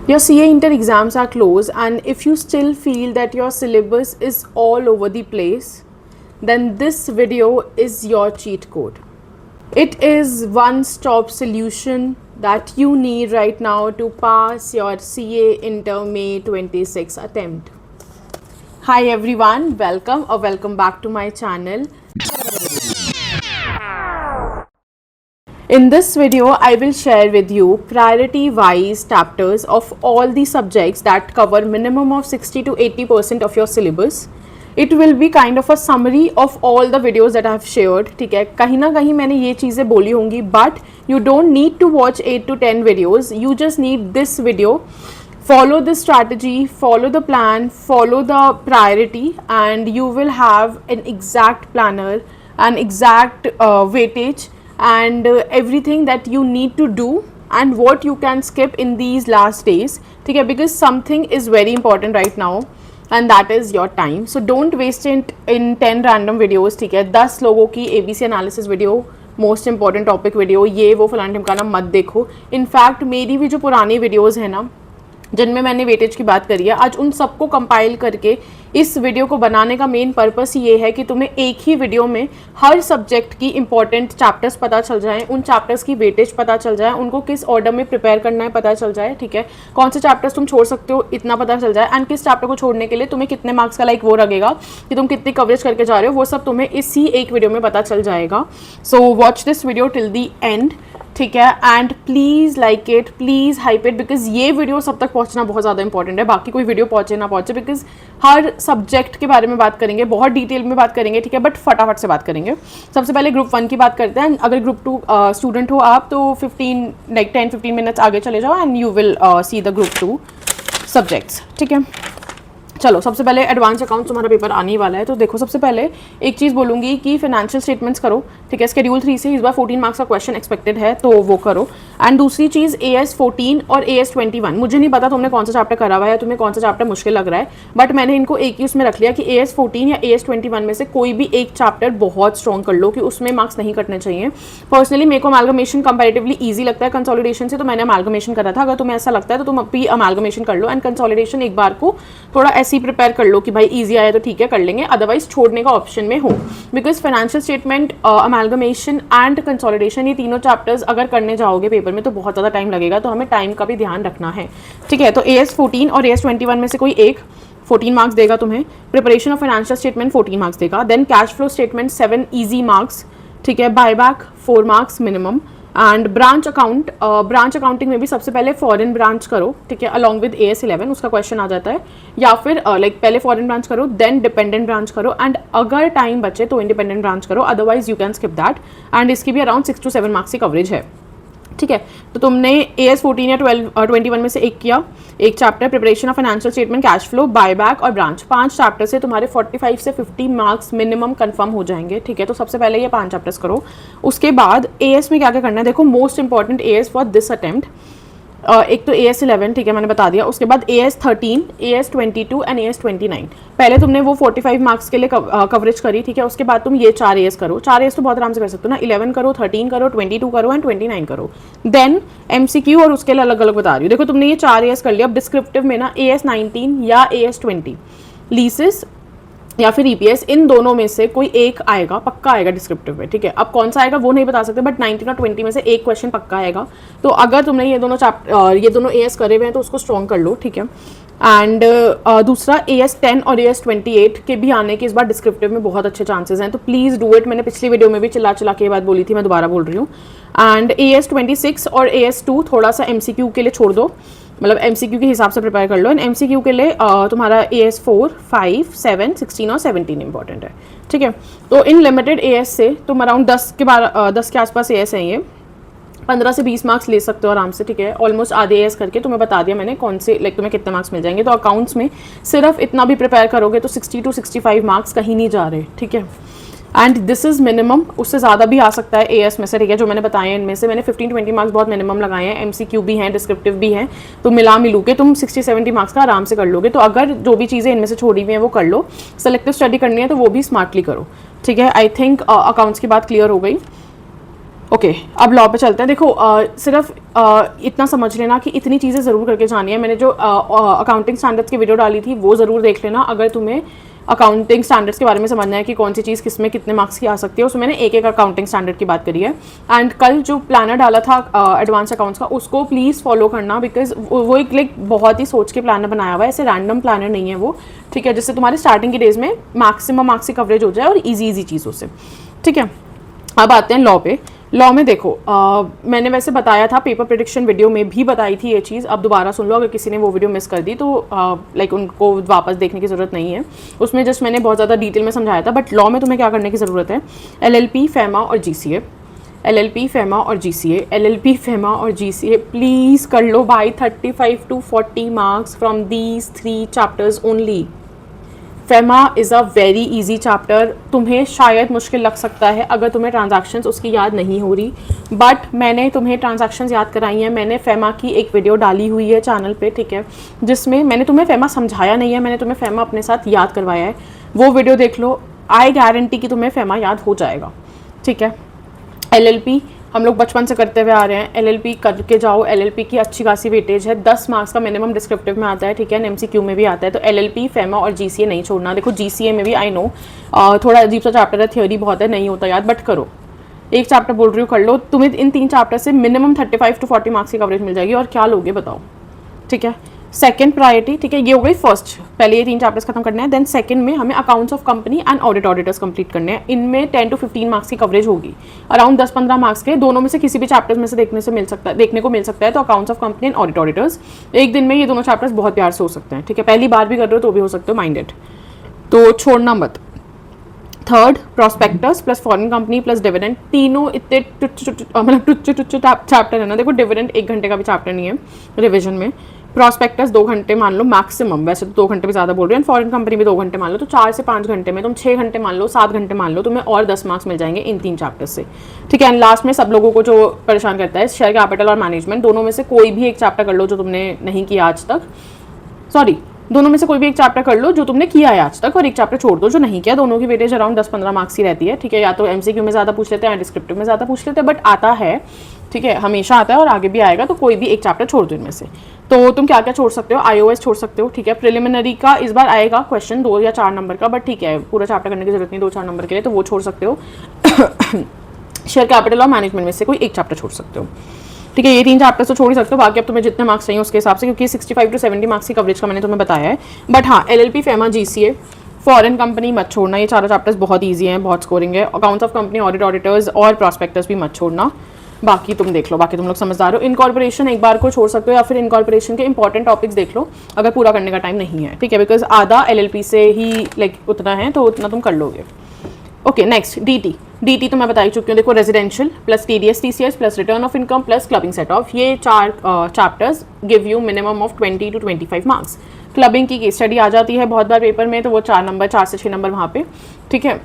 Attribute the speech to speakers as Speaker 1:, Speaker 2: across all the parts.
Speaker 1: Your CA Inter exams are close, and if you still feel that your syllabus is all over the place, then this video is your cheat code. It is one-stop solution that you need right now to pass your CA Inter May 26 attempt. Hi everyone, welcome back to my channel. In this video, I will share with you priority-wise chapters of all the subjects that cover minimum of 60 to 80% of your syllabus. It will be kind of a summary of all the videos that I have shared. ठीक है, कहीं ना कहीं मैंने ये चीज़ें बोली होंगी, but you don't need to watch 8 to 10 videos. You just need this video. Follow the strategy, follow the plan, follow the priority, and you will have an exact planner, an exact weightage, and everything that you need to do and what you can skip in these last days. ठीक है, because something is very important right now and that is your time. So don't waste it in 10 random videos. ठीक है, 10 लोगों की ABC analysis video, most important topic video, ये वो फलाना ढिमकाना मत देखो. इनफैक्ट मेरी भी जो पुरानी वीडियोज़ है ना, जिनमें मैंने वेटेज की बात करी है, आज उन सबको कंपाइल करके इस वीडियो को बनाने का मेन पर्पस ये है कि तुम्हें एक ही वीडियो में हर सब्जेक्ट की इंपॉर्टेंट चैप्टर्स पता चल जाएं, उन चैप्टर्स की वेटेज पता चल जाए, उनको किस ऑर्डर में प्रिपेयर करना है पता चल जाए. ठीक है, कौन से चैप्टर्स तुम छोड़ सकते हो इतना पता चल जाए, एंड किस चैप्टर को छोड़ने के लिए तुम्हें कितने मार्क्स का वो लगेगा कि तुम कितनी कवरेज करके जा रहे हो, वो सब तुम्हें इसी एक वीडियो में पता चल जाएगा. So watch this video till the and. ठीक है, and please like it, please hype it, because ये वीडियो सब तक पहुंचना बहुत ज़्यादा इंपॉर्टेंट है. बाकी कोई वीडियो पहुंचे ना पहुंचे, बिकॉज हर सब्जेक्ट के बारे में बात करेंगे, बहुत डिटेल में बात करेंगे. ठीक है, बट फटाफट से बात करेंगे. सबसे पहले ग्रुप 1 की बात करते हैं. अगर ग्रुप 2 स्टूडेंट हो आप तो 10-15 मिनट्स आगे चले जाओ and you will see the group 2 subjects. ठीक है, चलो सबसे पहले एडवांस अकाउंट तुम्हारा पेपर आने ही वाला है. तो देखो, सबसे पहले एक चीज़ बोलूँगी कि फाइनेंशियल स्टेटमेंट्स करो. ठीक है, शेड्यूल 3 से इस बार 14 मार्क्स का क्वेश्चन एक्सपेक्टेड है, तो वो करो. एंड दूसरी चीज़ AS 14 और AS 21, मुझे नहीं पता तुमने कौन सा चैप्टर करा हुआ है, तुम्हें कौन सा चैप्टर मुश्किल लग रहा है, बट मैंने इनको एक ही उसमें रख लिया कि AS 14 या AS 21 में से कोई भी एक चैप्टर बहुत स्ट्रॉन्ग कर लो कि उसमें मार्क्स नहीं कटने चाहिए. पर्सनली मेरे को अमालगमेशन कंपैरेटिवली ईजी लगता है कंसोलिडेशन से, तो मैंने अमालगमेशन करा था. अगर तुम्हें ऐसा लगता है तो तुम अभी अमालगमेशन कर लो, एंड कंसोलिडेशन एक बार को थोड़ा ऐसे ही प्रिपेयर कर लो कि भाई इजी आया तो ठीक है कर लेंगे, अदरवाइज छोड़ने का ऑप्शन में हो. Because financial statement, amalgamation and consolidation, ये तीनों चैप्टर्स अगर करने जाओगे पेपर में तो बहुत ज़्यादा टाइम लगेगा, तो हमें टाइम का भी ध्यान रखना है. ठीक है, तो AS 14 और AS 21 में से कोई एक 14 मार्क्स देगा तुम्हें. Preparation of financial statement 14 marks देगा. Then cash flow statement 7 easy marks. ठीक है, buyback 4 marks minimum. And branch accounting में भी सबसे पहले फॉरेन ब्रांच करो. ठीक है, अलॉन्ग विद AS 11 उसका क्वेश्चन आ जाता है, या फिर पहले फॉरेन ब्रांच करो देन डिपेंडेंट ब्रांच करो, एंड अगर टाइम बचे तो इंडिपेंडेंट ब्रांच करो, otherwise you can skip that. And इसकी भी अराउंड 6 to 7 मार्क्स की कवरेज है. ठीक है, तो तुमने AS 14 या 21 में से एक किया, एक chapter preparation of financial statement, cash flow, buyback और ब्रांच. 5 चैप्टर से तुम्हारे 45 से 50 मार्क्स मिनिमम कंफर्म हो जाएंगे. ठीक है, तो सबसे पहले ये 5 चैप्टर्स करो. उसके बाद AS में क्या क्या करना है, देखो most important AS for this attempt, एक तो AS 11, ठीक है मैंने बता दिया. उसके बाद AS 13, AS 22 एंड AS 29. पहले तुमने वो 45 मार्क्स के लिए कवरेज करी. ठीक है, उसके बाद तुम ये 4 AS करो. 4 AS तो बहुत आराम से कर सकते हो ना. 11 करो, 13 करो, 22 करो एंड 29 करो. देन MCQ और उसके लिए अलग अलग बता रही हूँ. देखो तुमने ये 4 AS कर लिया. अब डिस्क्रिप्टिव में ना AS 19 या AS 20, लीसेस या फिर EPS, इन दोनों में से कोई एक आएगा, पक्का आएगा डिस्क्रिप्टिव में. ठीक है, अब कौन सा आएगा वो नहीं बता सकते, बट 19 और 20 में से एक क्वेश्चन पक्का आएगा. तो अगर तुमने ये दोनों AS करे हुए हैं तो उसको स्ट्रॉन्ग कर लो. ठीक है, एंड दूसरा AS 10 और AS 28 के भी आने के इस बार डिस्क्रिप्टिव में बहुत अच्छे चांसेस हैं, तो प्लीज़ डू इट. मैंने पिछली वीडियो में भी चिल्ला के बात बोली थी, मैं दोबारा बोल रही हूँ. एंड AS 26 और AS 2 थोड़ा सा MCQ के लिए छोड़ दो, मतलब MCQ के हिसाब से प्रिपेयर कर लो. एंड MCQ के लिए तुम्हारा AS 4, 5, 7, 16 और 17 इंपॉर्टेंट है. ठीक है, तो इन लिमिटेड AS से तुम अराउंड 10 के आसपास AS हैं, ये 15 से 20 मार्क्स ले सकते हो आराम से. ठीक है, ऑलमोस्ट आधे AS करके तुम्हें बता दिया मैंने कौन से तुम्हें कितने मार्क्स मिल जाएंगे. तो अकाउंट्स में सिर्फ इतना भी प्रिपेयर करोगे तो 60 to 65 मार्क्स कहीं नहीं जा रहे. ठीक है, एंड दिस इज़ मिनिमम, उससे ज़्यादा भी आ सकता है AS में से. ठीक है, जो मैंने बताए हैं इनमें से मैंने 15-20 मार्क्स बहुत मिनिमम लगाए हैं. MCQ भी हैं, डिस्क्रिप्टिव भी हैं, तो मिलू के तुम 60-70 मार्क्स का आराम से कर लोगे. तो अगर जो भी चीज़ें इनमें से छोड़ी हुई हैं वो कर लो. सेलेक्टिव स्टडी करनी है तो वो भी स्मार्टली करो. ठीक है, आई थिंक अकाउंट्स की बात क्लियर हो गई. ओके अब लॉ पे चलते हैं। देखो सिर्फ इतना समझ लेना कि इतनी चीज़ें ज़रूर करके जानी है। मैंने जो अकाउंटिंग स्टैंडर्ड्स की वीडियो डाली थी वो ज़रूर देख लेना अगर तुम्हें अकाउंटिंग स्टैंडर्ड्स के बारे में समझना है कि कौन सी चीज़ किस में कितने मार्क्स की आ सकती है। उसमें मैंने एक एक अकाउंटिंग स्टैंडर्ड की बात करी है। एंड कल जो प्लानर डाला था एडवांस अकाउंट्स का, उसको प्लीज़ फॉलो करना, बिकॉज वो एक लाइक बहुत ही सोच के प्लानर बनाया हुआ है, ऐसे रैंडम प्लानर नहीं है वो, ठीक है, जिससे तुम्हारे स्टार्टिंग के डेज में मैक्सिमम मार्क्स की कवरेज हो जाए और ईजी चीज़ों से, ठीक है। अब आते हैं लॉ पे। लॉ में देखो मैंने वैसे बताया था पेपर प्रेडिक्शन वीडियो में भी बताई थी ये चीज़, अब दोबारा सुन लो अगर किसी ने वो वीडियो मिस कर दी तो लाइक उनको वापस देखने की ज़रूरत नहीं है। उसमें जस्ट मैंने बहुत ज़्यादा डिटेल में समझाया था। बट लॉ में तुम्हें क्या करने की ज़रूरत है, LLP, फेमा और GCA, LLP, फेमा और GCA, LLP, फेमा और GCA प्लीज़ कर लो भाई। 35 to 40 marks from these 3 chapters only. FEMA is a very easy chapter, तुम्हें शायद मुश्किल लग सकता है अगर तुम्हें ट्रांजैक्शंस उसकी याद नहीं हो रही, बट मैंने तुम्हें ट्रांजैक्शंस याद कराई हैं। मैंने फेमा की एक वीडियो डाली हुई है चैनल पे, ठीक है, जिसमें मैंने तुम्हें फेमा समझाया नहीं है, मैंने तुम्हें फेमा अपने साथ याद करवाया है। वो वीडियो देख लो, आई गारंटी कि तुम्हें फेमा याद हो जाएगा, ठीक है। LLP हम लोग बचपन से करते हुए आ रहे हैं, LLP करके जाओ। LLP की अच्छी खासी वेटेज है, 10 मार्क्स का मिनिमम डिस्क्रिप्टिव में आता है, ठीक है, MCQ में भी आता है। तो LLP, फेमा और GCA नहीं छोड़ना। देखो GCA में भी आई नो थोड़ा अजीब सा चैप्टर है, थ्योरी बहुत है, नहीं होता याद, बट करो। एक चैप्टर बोल रही हूँ कर लो, तुम्हें इन 3 चैप्टर से मिनिमम 35 to 40 मार्क्स की कवरेज मिल जाएगी। और क्या लोगे बताओ, ठीक है। सेकंड प्रायोरिटी, ठीक है, ये हो गई फर्स्ट, पहले ये 3 चैप्टर्स खत्म करने हैं। देन सेकंड में हमें accounts of company and auditors complete करने हैं। इनमें 10 to 15 मार्क्स की कवरेज होगी, अराउंड 10-15 मार्क्स के, दोनों में से किसी भी चैप्टर्स में से देखने को मिल सकता है। तो accounts of company and auditors एक दिन में ये दोनों चैप्टर्स बहुत प्यार से हो सकते हैं, ठीक है। पहली बार भी कर रहे हो तो भी हो सकते हो, माइंडेड, तो छोड़ना मत। Third, prospectus plus foreign company plus dividend, तीनों इतने मतलब टुच्चे चैप्टर है ना। देखो डिविडेंड 1 घंटे का भी चैप्टर नहीं है रिविजन में, प्रॉस्पेक्टस 2 घंटे मान लो मैक्सिमम, वैसे तो 2 घंटे भी ज़्यादा बोल रहे हैं, फॉरेन कंपनी भी 2 घंटे मान लो, तो 4 से 5 घंटे में, तुम 6 घंटे मान लो, 7 घंटे मान लो, तुम्हें और 10 मार्क्स मिल जाएंगे इन 3 चैप्टर्स से, ठीक है। एंड लास्ट में सब लोगों को जो परेशान करता है शेयर कैपिटल और मैनेजमेंट, दोनों में से कोई भी एक चैप्टर कर लो जो तुमने नहीं किया आज तक, सॉरी, दोनों में से कोई भी एक चैप्टर कर लो जो तुमने किया है आज तक, और एक चैप्टर छोड़ दो जो नहीं किया। दोनों की वेटेज अराउंड 10-15 मार्क्स की रहती है, ठीक है। या तो MCQ में ज़्यादा पूछ लेते हैं या डिस्क्रिप्टिव में ज़्यादा पूछ लेते हैं, बट आता है, ठीक है, हमेशा आता है और आगे भी आएगा। तो कोई भी एक चैप्टर छोड़ दो इनमें से। तो तुम क्या क्या छोड़ सकते हो, IOS छोड़ सकते हो, ठीक है। प्रिलिमिनरी का इस बार आएगा क्वेश्चन 2 या 4 नंबर का, बट ठीक है, पूरा चैप्टर करने की जरूरत नहीं 2-4 नंबर के लिए, तो वो छोड़ सकते हो। शेयर कैपिटल और मैनेजमेंट में से कोई एक चैप्टर छोड़ सकते हो, ठीक है। ये 3 चैप्टर्स तो छोड़ ही सकते हो, बाकी अब तुम्हें जितने मार्क्स चाहिए उसके हिसाब से, क्योंकि 65 to 70 मार्क्स की कवरेज का मैंने तुम्हें बताया है। बट हाँ, LLP, FEMA, GCA, foreign company मत छोड़ना, ये चारों चैप्टर्स बहुत ईजी हैं, बहुत स्कोरिंग है। अकाउंट्स ऑफ कंपनी, ऑडिटर्स और प्रॉस्पेक्टस भी मत छोड़ना। बाकी तुम देख लो, बाकी तुम लोग समझदार हो। इनकॉर्पोरेशन एक बार को छोड़ सकते हो, या फिर इनकॉर्पोरेशन के इंपॉर्टेंट टॉपिक्स देख लो अगर पूरा करने का टाइम नहीं है, ठीक है, बिकॉज आधा LLP से ही लाइक उतना है, तो उतना तुम कर लोगे। ओके, नेक्स्ट DT तो मैं बता ही चुकी हूँ। देखो residential plus TDS TCS plus return of income plus clubbing set of, ये 4 chapters give you minimum of 20 to 25 marks. Clubbing की केस स्टडी आ जाती है बहुत बार पेपर में, तो वो 4 से 6 नंबर वहाँ पे, ठीक है।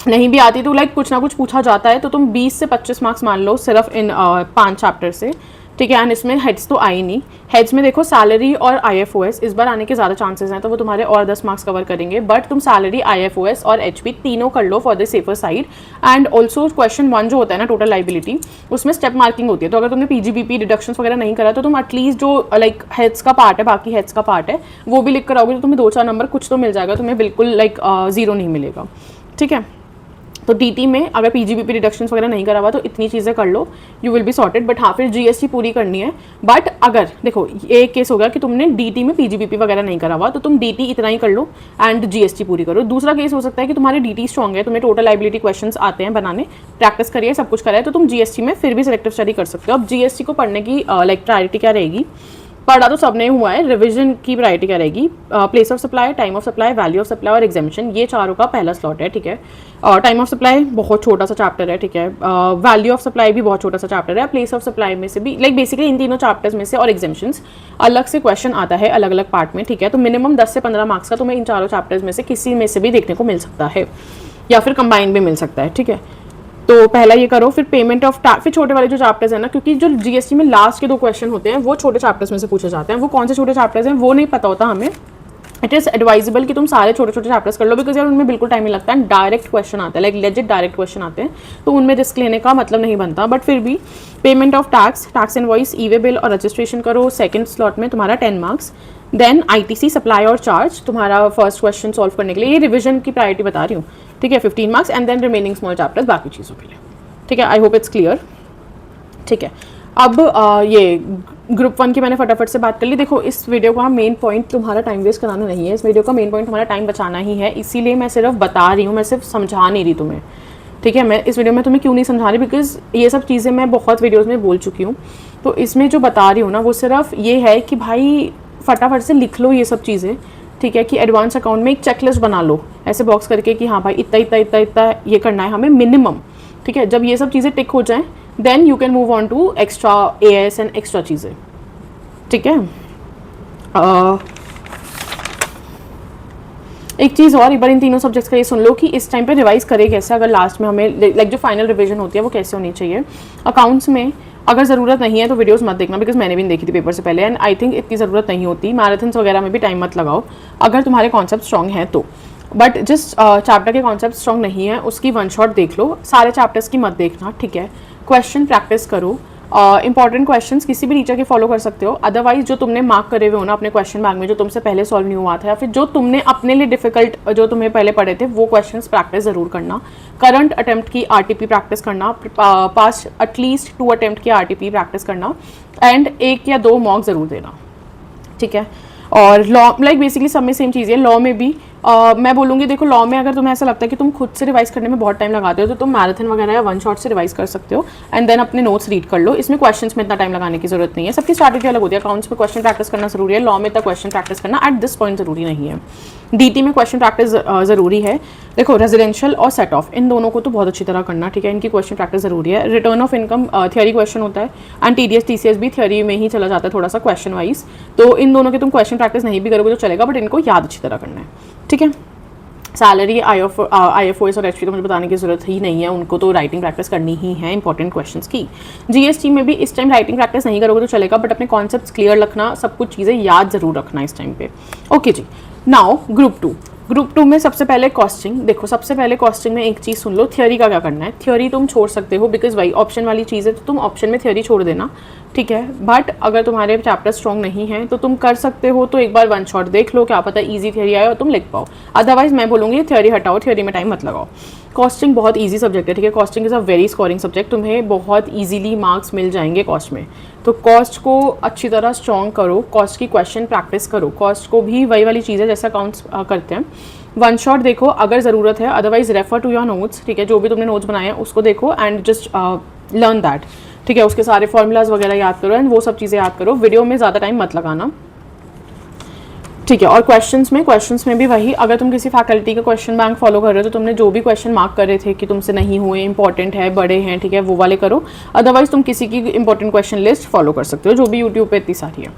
Speaker 1: नहीं भी आती तो लाइक कुछ ना कुछ पूछा जाता है, तो तुम 20 से 25 मार्क्स मान लो सिर्फ इन 5 चैप्टर से, ठीक है। एंड इसमें हेड्स तो आई नहीं, हेड्स में देखो सैलरी और IFOS इस बार आने के ज़्यादा चांसेस हैं, तो वो तुम्हारे और 10 मार्क्स कवर करेंगे। बट तुम सैलरी, IFOS और HP तीनों कर लो for the safer side. And also question 1 जो होता है ना टोटल लाइबिलिटी, उसमें स्टेप मार्किंग होती है, तो अगर तुमने PGBP डिडक्शंस वगैरह नहीं करा तो तुम एटलीस्ट जो लाइक हेड्स का पार्ट है, बाकी हेड्स का पार्ट है, वो भी लिख कर आओगे तो तुम्हें 2-4 नंबर कुछ तो मिल जाएगा, तुम्हें बिल्कुल लाइक 0 नहीं मिलेगा, ठीक है। तो DT में अगर PGBP रिडक्शंस वगैरह नहीं करा हुआ तो इतनी चीज़ें कर लो, you will be sorted. But हाँ, फिर GST पूरी करनी है। बट अगर देखो ये एक केस हो गया कि तुमने DT में PGBP वगैरह नहीं करा हुआ, तो तुम DT इतना ही कर लो एंड GST पूरी करो। दूसरा केस हो सकता है कि तुम्हारे DT स्ट्रॉन्ग है, तुम्हें टोटल लाइबिलिटी क्वेश्चंस आते हैं बनाने, प्रैक्टिस करिए, सब कुछ करा है, तो तुम GST में फिर भी सिलेक्टिव स्टडी कर सकते हो। अब GST को पढ़ने की लाइक प्रायोरिटी क्या रहेगी, पढ़ा तो सबने हुआ है, रिवीजन की प्रायोरिटी क्या रहेगी, place of supply, time of supply, value of supply और एग्जामिशन, ये चारों का पहला स्लॉट है, ठीक है। टाइम ऑफ सप्लाई बहुत छोटा सा चैप्टर है, ठीक है। वैल्यू ऑफ सप्लाई भी बहुत छोटा सा चैप्टर है। प्लेस ऑफ सप्लाई में से भी लाइक बेसिकली इन तीनों चैप्टर्स में से और एग्जामिशंस अलग से क्वेश्चन आता है अलग अलग पार्ट में, ठीक है। तो मिनिमम 10 से 15 मार्क्स का तुम्हें इन चारों चैप्टर्स में से किसी में से भी देखने को मिल सकता है, या फिर कंबाइन भी मिल सकता है, ठीक है। तो पहला ये करो, फिर पेमेंट ऑफ फिर छोटे वाले जो चैप्टर्स हैं ना, क्योंकि जो GST में लास्ट के 2 क्वेश्चन होते हैं वो छोटे चैप्टर्स में से पूछे जाते हैं, वो कौन से छोटे चैप्टर्स हैं वो नहीं पता होता हमें, इट इज़ एडवाइजेबल कि तुम सारे छोटे छोटे चैप्टर्स कर लो, बिकॉज यार उनमें बिल्कुल टाइम नहीं लगता है, डायरेक्ट क्वेश्चन आते हैं, लाइक लेजिट डायरेक्ट क्वेश्चन आते हैं, तो उनमें रिस्क लेने का मतलब नहीं बनता। बट फिर भी payment of tax, tax invoice, E way bill और रजिस्ट्रेशन करो, सेकंड स्लॉट में तुम्हारा 10 मार्क्स। देन ITC सप्लाई और चार्ज तुम्हारा फर्स्ट क्वेश्चन सॉल्व करने के लिए, ये रिविजन की प्रायोरिटी बता रही हूँ, ठीक है, 15 marks. And then remaining small chapters बाकी चीज़ों के लिए, ठीक है। आई होप इट्स क्लियर, ठीक है। अब ये ग्रुप 1 की मैंने फटाफट से बात कर ली। देखो इस वीडियो का मेन पॉइंट तुम्हारा टाइम वेस्ट कराना नहीं है, इस वीडियो का मेन पॉइंट तुम्हारा टाइम बचाना ही है, इसीलिए मैं सिर्फ बता रही हूँ, मैं सिर्फ समझा नहीं रही तुम्हें, ठीक है। मैं इस वीडियो में तुम्हें क्यों नहीं समझा रही, बिकॉज ये सब चीज़ें मैं बहुत वीडियोज़ में बोल चुकी हूँ, तो इसमें जो बता रही हूँ ना वो सिर्फ ये है कि भाई फटाफट से लिख लो ये सब चीज़ें, ठीक है, कि एडवांस अकाउंट में एक चेकलिस्ट बना लो ऐसे बॉक्स करके कि हाँ भाई इतना इतना इतना इतना ये करना है हमें मिनिमम, ठीक है। जब ये सब चीज़ें टिक हो जाएं then you can move on to extra AS and extra चीज़ें, ठीक है। एक चीज़ और, एक बार इन तीनों सब्जेक्ट्स का ये सुन लो कि इस टाइम पे रिवाइज करें कैसे, अगर लास्ट में हमें लाइक जो फाइनल रिवीजन होती है वो कैसे होनी चाहिए। अकाउंट्स में अगर ज़रूरत नहीं है तो वीडियोस मत देखना, बिकॉज मैंने भी नहीं देखी थी पेपर से पहले, एंड आई थिंक इतनी ज़रूरत नहीं होती। मैराथन्स वगैरह में भी टाइम मत लगाओ अगर तुम्हारे कॉन्सेप्ट स्ट्रॉन्ग हैं तो, बट जिस चैप्टर के कॉन्सेप्ट स्ट्रॉन्ग नहीं है उसकी वन शॉट देख लो, सारे चैप्टर्स की मत देखना, ठीक है। क्वेश्चन प्रैक्टिस करो, इंपॉर्टेंट क्वेश्चंस किसी भी टीचर के फॉलो कर सकते हो, अदरवाइज जो तुमने मार्क करे हुए हो ना अपने क्वेश्चन बैंक में, जो तुमसे पहले सॉल्व नहीं हुआ था या फिर जो तुमने अपने लिए डिफिकल्ट जो तुम्हें पहले पढ़े थे वो क्वेश्चंस प्रैक्टिस ज़रूर करना। करंट अटेम्प्ट की RTP प्रैक्टिस करना, पास एटलीस्ट 2 अटेम्प्ट की RTP प्रैक्टिस करना, एंड 1 या 2 मॉक ज़रूर देना, ठीक है। और लॉ लाइक बेसिकली सब में सेम चीज़ है, लॉ में भी मैं बोलूँगी देखो लॉ में अगर तुम्हें ऐसा लगता है कि तुम खुद से रिवाइज करने में बहुत टाइम लगाते हो तो तुम मैराथन वगैरह या वन शॉट से रिवाइज कर सकते हो, एंड देन अपने नोट्स रीड कर लो, इसमें क्वेश्चंस में इतना टाइम लगाने की जरूरत नहीं है। सबकी स्ट्रैटेजी अलग होती है, अकाउंट्स में क्वेश्चन प्रैक्टिस करना जरूरी है, लॉ में तक क्वेश्चन प्रैक्टिस करना एट दिस पॉइंट जरूरी नहीं है, DT में क्वेश्चन प्रैक्टिस जरूरी है। देखो रेजिडेंशियल और सेट ऑफ इन दोनों को तो बहुत अच्छी तरह करना, ठीक है, इनकी क्वेश्चन प्रैक्टिस जरूरी है। Return of income theory question होता है, एंड TDS TCS भी थियरी में ही चला जाता है थोड़ा सा क्वेश्चन वाइज, तो इन दोनों के तुम क्वेश्चन प्रैक्टिस नहीं भी करोगे तो चलेगा, बट इनको याद अच्छी तरह करना है, ठीक है। सैलरी IFOS और HP तो मुझे बताने की जरूरत ही नहीं है, उनको तो राइटिंग प्रैक्टिस करनी ही है इंपॉर्टेंट क्वेश्चंस की। GST में भी इस टाइम राइटिंग प्रैक्टिस नहीं करोगे तो चलेगा, बट अपने कॉन्सेप्ट्स क्लियर रखना, सब कुछ चीज़ें याद जरूर रखना इस टाइम पे, okay ji. Now group two में सबसे पहले कॉस्टिंग। देखो सबसे पहले कॉस्टिंग में एक चीज़ सुन लो, थियोरी का क्या करना है। थियोरी तुम छोड़ सकते हो बिकॉज भाई ऑप्शन वाली चीज़ है, तो तुम ऑप्शन में थियोरी छोड़ देना, ठीक है। बट अगर तुम्हारे चैप्टर स्ट्रॉन्ग नहीं है तो तुम कर सकते हो, तो एक बार वन शॉट देख लो, क्या पता इजी थियोरी आए और तुम लिख पाओ, अदरवाइज मैं बोलूँगी थियोरी हटाओ, थियोरी में टाइम मत लगाओ। कॉस्टिंग बहुत ईजी सब्जेक्ट है, ठीक है, costing is a very scoring subject, तुम्हें बहुत ईजिली मार्क्स मिल जाएंगे कॉस्ट में, तो कॉस्ट को अच्छी तरह स्ट्रॉन्ग करो, कॉस्ट की क्वेश्चन प्रैक्टिस करो, कॉस्ट को भी वही वाली चीज़ है जैसे अकाउंट्स करते हैं, वन शॉट देखो अगर ज़रूरत है, otherwise refer to your notes, ठीक है, जो भी तुमने नोट्स बनाए हैं उसको देखो एंड जस्ट लर्न दैट, ठीक है, उसके सारे फॉर्मूलाज वगैरह याद करो एंड वो सब चीज़ें याद करो, वीडियो में ज़्यादा टाइम मत लगाना, ठीक है। और क्वेश्चंस में भी वही, अगर तुम किसी फैकल्टी का क्वेश्चन बैंक फॉलो कर रहे हो तो तुमने जो भी क्वेश्चन मार्क कर रहे थे कि तुमसे नहीं हुए, इंपॉर्टेंट है, बड़े हैं, ठीक है, वो वाले करो, अदरवाइज तुम किसी की इंपॉर्टेंट क्वेश्चन लिस्ट फॉलो कर सकते हो जो भी यूट्यूब पे इतनी सारी है,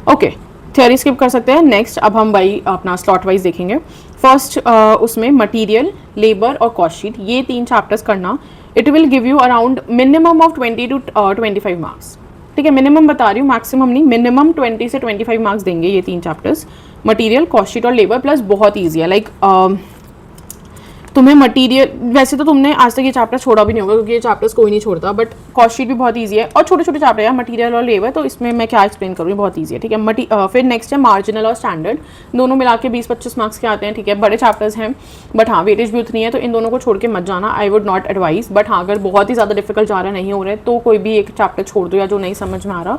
Speaker 1: ओके। थियोरी स्किप कर सकते हैं। नेक्स्ट अब हम वही अपना स्लॉट वाइज देखेंगे। फर्स्ट उसमें मटीरियल, लेबर और कॉस्ट शीट, ये 3 चैप्टर्स करना, it will give you around minimum of 20 to 25 marks, ठीक है, मिनिमम बता रही हूँ, मैक्सिमम नहीं, मिनिमम 20 से 25 मार्क्स देंगे ये 3 चैप्टर्स, मटीरियल, कॉस्ट शीट और लेबर, प्लस बहुत ईजी है, लाइक तुम्हें मटीरियल, वैसे तो तुमने आज तक ये चैप्टर छोड़ा भी नहीं होगा क्योंकि ये चैप्टर्स कोई नहीं छोड़ता, बट कॉस्ट शीट भी बहुत ईजी है और छोटे छोटे चैप्टर है मटीरियल और लेबर, तो इसमें मैं क्या एक्सप्लेन करूँगी, बहुत ईजी है, ठीक है। फिर नेक्स्ट है मार्जिनल और स्टैंडर्ड, दोनों मिला के 20-25 मार्क्स के आते हैं, ठीक है, बड़े चैप्टर्स हैं, बट हाँ वेटेज भी उतनी है, तो इन दोनों को छोड़ के मत जाना, I would not advise, but हाँ अगर बहुत ही ज़्यादा डिफिकल्ट जा रहा नहीं हो रहा है तो कोई भी एक चैप्टर छोड़ दो या जो नहीं समझ में आ रहा,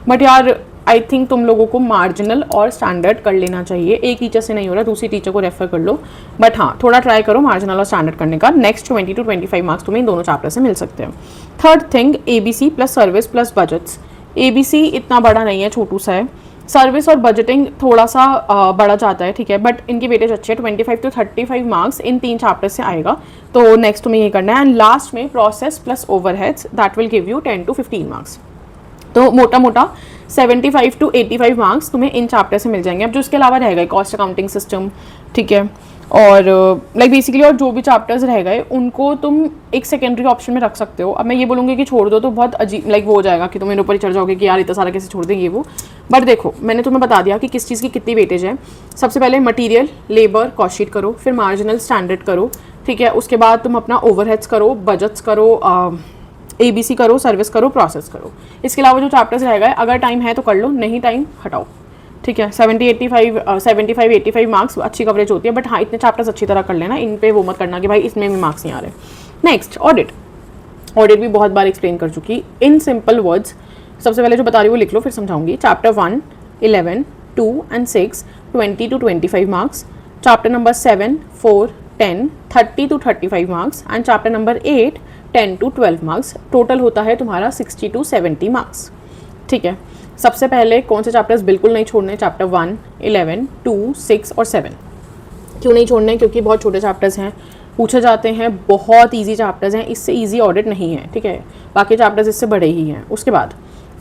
Speaker 1: बट यार आई थिंक तुम लोगों को मार्जिनल और स्टैंडर्ड कर लेना चाहिए, एक टीचर से नहीं हो रहा, दूसरी टीचर को रेफर कर लो, बट हाँ थोड़ा ट्राई करो मार्जिनल और स्टैंडर्ड करने का, नेक्स्ट 20 to 25 मार्क्स तुम्हें इन दोनों चैप्टर से मिल सकते हैं। Third thing ABC plus service plus budgets. ABC इतना बड़ा नहीं है, छोटू सा है, सर्विस और बजटिंग थोड़ा सा बढ़ा जाता है, ठीक है, बट इनकी वेटेज अच्छी है, 25 to 35 मार्क्स इन 3 चैप्टर से आएगा, तो नेक्स्ट तुम्हें ये करना है। एंड लास्ट में process plus overheads, that will give you 10 to 15 marks, तो मोटा मोटा 75 to 85 मार्क्स तुम्हें इन चैप्टर से मिल जाएंगे। अब जो इसके अलावा रहेगा कॉस्ट अकाउंटिंग सिस्टम, ठीक है, और लाइक बेसिकली और जो भी चैप्टर्स रह गए उनको तुम एक सेकेंडरी ऑप्शन में रख सकते हो। अब मैं ये बोलूँगी कि छोड़ दो तो बहुत अजीब लाइक वो हो जाएगा कि तुम इन ऊपर ही चढ़ जाओगे कि यार इतना सारा कैसे छोड़ देंगे वो, बट देखो मैंने तुम्हें बता दिया कि किस चीज़ की कितनी वेटेज है। सबसे पहले मटेरियल, लेबर, कॉस्ट शीट करो, फिर मार्जिनल स्टैंडर्ड करो, ठीक है। उसके बाद तुम अपना ओवरहेड्स करो, बजट्स करो, ABC करो, सर्विस करो, प्रोसेस करो। इसके अलावा जो चैप्टर्स रहेगा अगर टाइम है तो कर लो, नहीं टाइम हटाओ, ठीक है। 75-85 मार्क्स अच्छी कवरेज होती है, बट हाँ इतने चैप्टर्स अच्छी तरह कर लेना, इन पे वो मत करना कि भाई इसमें भी मार्क्स नहीं आ रहे। Next audit. ऑडिट भी बहुत बार एक्सप्लेन कर चुकी इन सिंपल वर्ड्स। सबसे पहले जो बता रही हूँ वो लिख लो, फिर समझाऊंगी। Chapter 1, 11, 2 and 6 20 to 25 marks. Chapter number 7, 4, 10 30 to 35 marks and chapter number 8 10 to 12 marks. Total होता है तुम्हारा 60 to 70 मार्क्स, ठीक है। सबसे पहले कौन से चैप्टर्स बिल्कुल नहीं छोड़ने? चैप्टर 1, 11, 2, 6 और 7। क्यों नहीं छोड़ने? क्योंकि बहुत छोटे चैप्टर्स हैं, पूछे जाते हैं, बहुत इजी चैप्टर्स हैं, इससे इजी ऑडिट नहीं है, ठीक है। बाकी चैप्टर्स इससे बड़े ही हैं। उसके बाद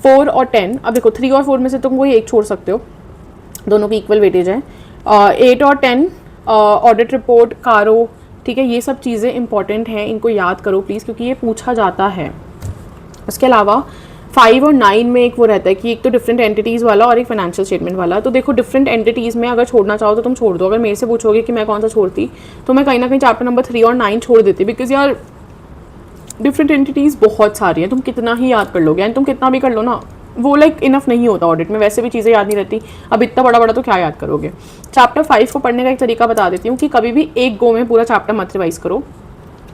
Speaker 1: 4 और 10, अब देखो 3 और 4 में से तुम कोई एक छोड़ सकते हो, दोनों की इक्वल वेटेज है। 8 और 10 ऑडिट रिपोर्ट, कारो, ठीक है। ये सब चीज़ें इंपॉर्टेंट हैं, इनको याद करो प्लीज़, क्योंकि ये पूछा जाता है। उसके अलावा 5 और 9 में एक वो रहता है कि एक तो डिफरेंट एंटिटीज़ वाला और एक फाइनेंशियल स्टेटमेंट वाला। तो देखो डिफरेंट एंटिटीज़ में अगर छोड़ना चाहो तो तुम छोड़ दो। अगर मेरे से पूछोगे कि मैं कौन सा छोड़ती, तो मैं कहीं ना कहीं चैप्टर नंबर 3 और 9 छोड़ देती, बिकॉज यार डिफरेंट एंटिटीज़ बहुत सारी हैं, तुम कितना ही याद कर लोगे, एंड तुम कितना भी कर लो ना, वो लाइक इनफ नहीं होता ऑडिट में, वैसे भी चीज़ें याद नहीं रहती, अब इतना बड़ा बड़ा तो क्या याद करोगे। चैप्टर 5 को पढ़ने का एक तरीका बता देती हूँ कि कभी भी एक गो में पूरा चैप्टर मत रिवाइज करो,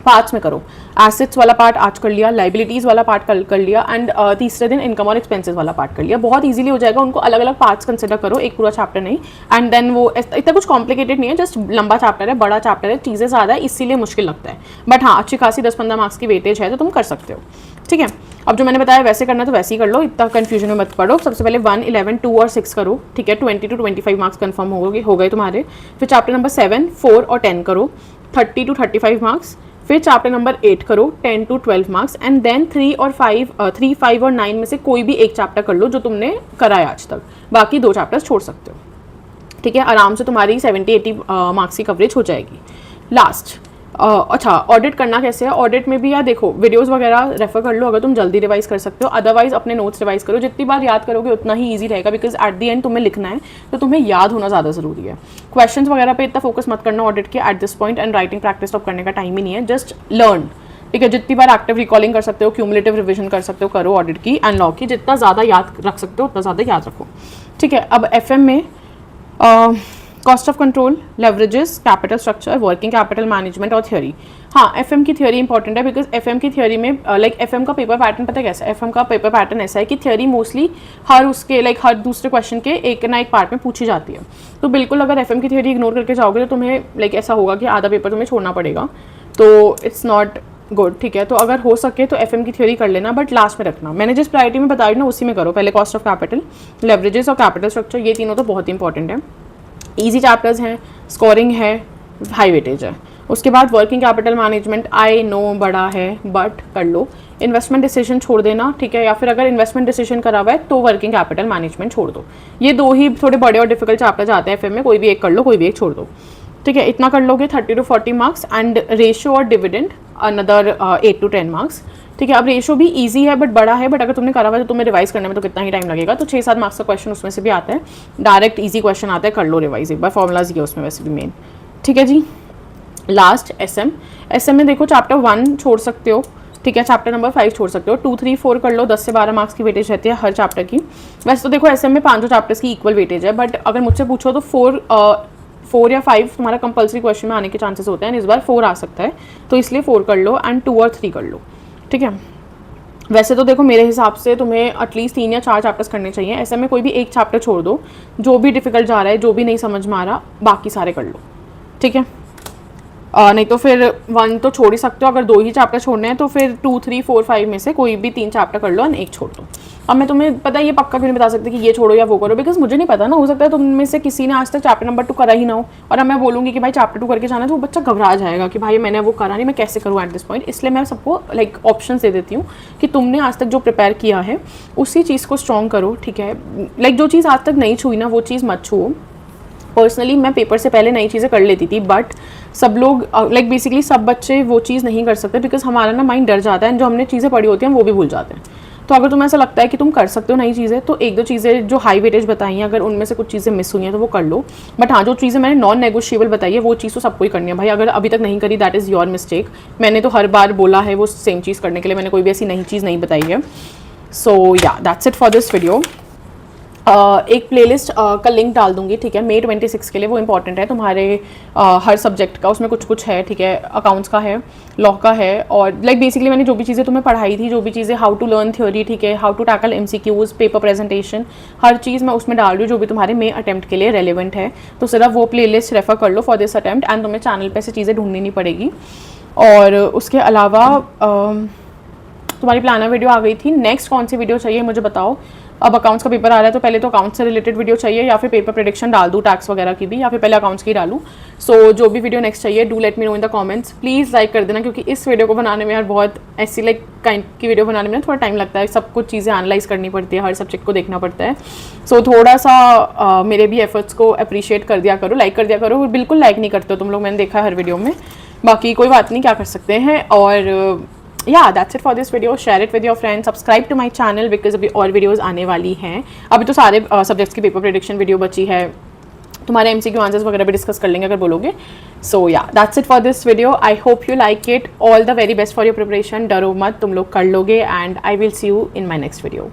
Speaker 1: पार्ट्स में करो। एसेट्स वाला पार्ट आज कर लिया, लाइबिलिटीज़ वाला पार्ट कल कर लिया, एंड तीसरे दिन इनकम और एक्सपेंसेस वाला पार्ट कर लिया। बहुत इजीली हो जाएगा, उनको अलग अलग पार्ट्स कंसिडर करो, एक पूरा चैप्टर नहीं। एंड देन वो इतना कुछ कॉम्प्लिकेटेड नहीं है, जस्ट लंबा चैप्टर है, बड़ा चैप्टर है, चीज़ें ज़्यादा है, इसीलिए मुश्किल लगता है। बट हाँ अच्छी खासी 10-15 मार्क्स की वेटेज है, तो तुम कर सकते हो, ठीक है। अब जो मैंने बताया वैसे करना तो वैसे ही कर लो, इतना कन्फ्यूजन में मत पड़ो। सबसे पहले 1, 11, 2 और 6 करो, ठीक है। 20 to 25 मार्क्स कन्फर्म हो गए तुम्हारे। फिर चैप्टर नंबर 7, 4 और 10 करो, 30 to 35 मार्क्स। फिर चैप्टर नंबर 8 करो, 10 to 12 मार्क्स। एंड देन 3, 5 और 9 में से कोई भी एक चैप्टर कर लो जो तुमने कराया आज तक, बाकी 2 चैप्टर्स छोड़ सकते हो, ठीक है। आराम से तुम्हारी 70-80 मार्क्स की कवरेज हो जाएगी। लास्ट अच्छा ऑडिट करना कैसे है? ऑडिट में भी यार देखो वीडियोस वगैरह रेफर कर लो अगर तुम जल्दी रिवाइज कर सकते हो, अदरवाइज अपने नोट्स रिवाइज करो। जितनी बार याद करोगे उतना ही ईजी रहेगा, बिकॉज एट द एंड तुम्हें लिखना है, तो तुम्हें याद होना ज़्यादा ज़रूरी है। क्वेश्चंस वगैरह पे इतना फोकस मत करना ऑडिट के at this point, and writing practice तो करने का टाइम ही नहीं है, जस्ट लर्न, ठीक है। जितनी बार एक्टिव रिकॉलिंग कर सकते हो, क्यूमुलेटिव रिविजन कर सकते हो, करो ऑडिट की एंड लॉ की, जितना ज़्यादा याद रख सकते हो उतना ज़्यादा याद रखो, ठीक है। अब FM में cost of control, leverages, capital structure, working capital management और थ्योरी। हाँ FM की थ्योरी इंपॉर्टेंट है, बिकॉज FM की थ्योरी में FM का पेपर पैटर्न पता है कैसा है? FM का पेपर पैटर्न ऐसा है कि थ्योरी मोस्टली हर दूसरे क्वेश्चन के एक ना एक पार्ट में पूछी जाती है। तो बिल्कुल अगर FM की थ्योरी इग्नोर करके जाओगे तो तुम्हें ऐसा होगा कि आधा पेपर तुम्हें छोड़ना पड़ेगा, तो इट्स नॉट गुड, ठीक है। तो अगर हो सके तो FM की थ्योरी कर लेना, बट लास्ट में रखना। मैंने जिस प्रायोरिटी में बताई ना उसी में करो, पहले कॉस्ट ऑफ कैपिटल, लेवरेजेस और कैपिटल स्ट्रक्चर, ये तीनों तो बहुत इंपॉर्टेंट है, ईजी चैप्टर्स हैं, स्कोरिंग है, हाई वेटेज है। उसके बाद working capital management, I know बड़ा है बट कर लो। इन्वेस्टमेंट डिसीजन छोड़ देना, ठीक है, या फिर अगर इन्वेस्टमेंट डिसीजन करा हुआ है तो वर्किंग कैपिटल मैनेजमेंट छोड़ दो। ये 2 ही थोड़े बड़े और डिफिकल्ट चैप्टर्स आते हैं FM में, कोई भी एक कर लो, कोई भी एक छोड़ दो, ठीक है। इतना कर लोगे 30 to 40 मार्क्स, एंड रेशियो और डिविडेंड अनदर 8 to 10 मार्क्स, ठीक है। अब रेशियो भी इजी है बट बड़ा है, बट अगर तुमने करा हुआ है तो तुम्हें रिवाइज करने में तो कितना ही टाइम लगेगा, तो 6-7 मार्क्स का क्वेश्चन उसमें से भी आता है, डायरेक्ट इजी क्वेश्चन आता है, कर लो रिवाइज एक बार, फॉर्मुलाज ये उसमें वैसे भी मेन, ठीक है जी। लास्ट SM में देखो चैप्टर 1 छोड़ सकते हो, ठीक है, चैप्टर नंबर 5 छोड़ सकते हो, 2, 3, 4 कर लो, 10 से 12 मार्क्स की वेटेज रहती है हर चैप्टर की। वैसे तो देखो SM में 5 चैप्टर्स की इक्वल वेटेज है, बट अगर मुझसे पूछो तो 4 या 5 तुम्हारा कंपल्सरी क्वेश्चन में आने के चांसेस होते हैं, इस बार 4 आ सकता है, तो इसलिए 4 कर लो, एंड 2 और 3 कर लो, ठीक है। वैसे तो देखो मेरे हिसाब से तुम्हें एटलीस्ट 3 या 4 चैप्टर्स करने चाहिए, ऐसे में कोई भी एक चैप्टर छोड़ दो, जो भी डिफिकल्ट जा रहा है, जो भी नहीं समझ में आ रहा, बाकी सारे कर लो, ठीक है। नहीं तो फिर 1 तो छोड़ ही सकते हो, अगर 2 ही चैप्टर छोड़ने हैं तो फिर 2, 3, 4, 5 में से कोई भी 3 चैप्टर कर लो और 1 छोड़ दो। अब मैं तुम्हें पता है ये पक्का क्यों नहीं बता सकती कि ये छोड़ो या वो करो, बिकॉज मुझे नहीं पता ना, हो सकता है तुम में से किसी ने आज तक चैप्टर नंबर 2 करा ही ना हो, और अब मैं बोलूँगी कि भाई चैप्टर 2 करके जाना, तो वो बच्चा घबरा जाएगा कि भाई मैंने वो करा नहीं, मैं कैसे करूँ एट दिस पॉइंट। इसलिए मैं सबको ऑप्शन दे देती हूँ कि तुमने आज तक जो प्रिपेयर किया है उसी चीज़ को स्ट्रॉन्ग करो, ठीक है। जो चीज़ आज तक नहीं छुई ना वो चीज़ मत छुओ। पर्सनली मैं पेपर से पहले नई चीज़ें कर लेती थी, बट सब लोग बेसिकली सब बच्चे वो चीज़ नहीं कर सकते, बिकॉज हमारा ना माइंड डर जाता है, जो हमने चीज़ें पढ़ी होती हैं वो भी भूल जाते हैं। तो अगर तुम्हें ऐसा लगता है कि तुम कर सकते हो नई चीज़ें, तो एक दो चीज़ें जो हाई वेटेज बताई हैं, अगर उनमें से कुछ चीज़ें मिस हुई हैं तो वो कर लो। बट हाँ, जो चीज़ें मैंने नॉन नेगोशिएबल बताई है वो चीज़ तो सबको ही करनी है भाई। अगर अभी तक नहीं करी, दैट इज़ योर मिस्टेक। मैंने तो हर बार बोला है वो सेम चीज़ करने के लिए, मैंने कोई भी ऐसी नई चीज़ नहीं बताई है। सो या, that's it for this video. एक प्लेलिस्ट का लिंक डाल दूंगी, ठीक है, May 26 के लिए। वो इंपॉर्टेंट है तुम्हारे हर सब्जेक्ट का, उसमें कुछ कुछ है, ठीक है। अकाउंट्स का है, लॉ का है, और लाइक बेसिकली मैंने जो भी चीज़ें तुम्हें पढ़ाई थी, जो भी चीज़ें, हाउ टू लर्न थ्योरी, ठीक है, how to tackle MCQs, paper presentation, हर चीज़ मैं उसमें डाल रही हूँ जो भी तुम्हारे मे अटैम्प्ट के लिए रेलिवेंट है। तो सिर्फ वो प्लेलिस्ट रेफर कर लो फॉर दिस अटैम्प्ट, एंड तुम्हें चैनल पे से चीज़ें ढूंढनी नहीं पड़ेगी। और उसके अलावा तुम्हारी प्लानर वीडियो आ गई थी, नेक्स्ट कौन सी वीडियो चाहिए मुझे बताओ। अब अकाउंट्स का पेपर आ रहा है तो पहले तो अकाउंट्स से रिलेटेड वीडियो चाहिए, या फिर पेपर प्रेडिक्शन डाल दूँ टैक्स वगैरह की भी, या फिर पहले अकाउंट्स की डालूँ। सो जो भी वीडियो नेक्स्ट चाहिए, do let me know in the comments. Please like कर देना, क्योंकि इस वीडियो को बनाने में यार बहुत ऐसी लाइक काइंड की वीडियो बनाने में थोड़ा टाइम लगता है, सब कुछ चीज़ें एनालाइज करनी पड़ती है, हर सब्जेक्ट को देखना पड़ता है। सो थोड़ा सा मेरे भी एफर्ट्स को अप्रिशिएट कर दिया करो, लाइक कर दिया करो। बिल्कुल लाइक नहीं करते हो तुम लोग, मैंने देखा है हर वीडियो में। बाकी कोई बात नहीं, क्या कर सकते हैं। और yeah, that's it for this video. Share it with your friends. Subscribe to my channel because अभी और वीडियोस आने वाली हैं। अभी तो सारे सब्जेक्ट्स की पेपर प्रेडिक्शन वीडियो बची है, तुम्हारे MCQ आंसर्स वगैरह भी डिस्कस कर लेंगे अगर बोलोगे। सो या, that's it for this video. I hope you like it. All the very best for your preparation. डरो मत, तुम लोग कर लोगे, and I will see you in my next video.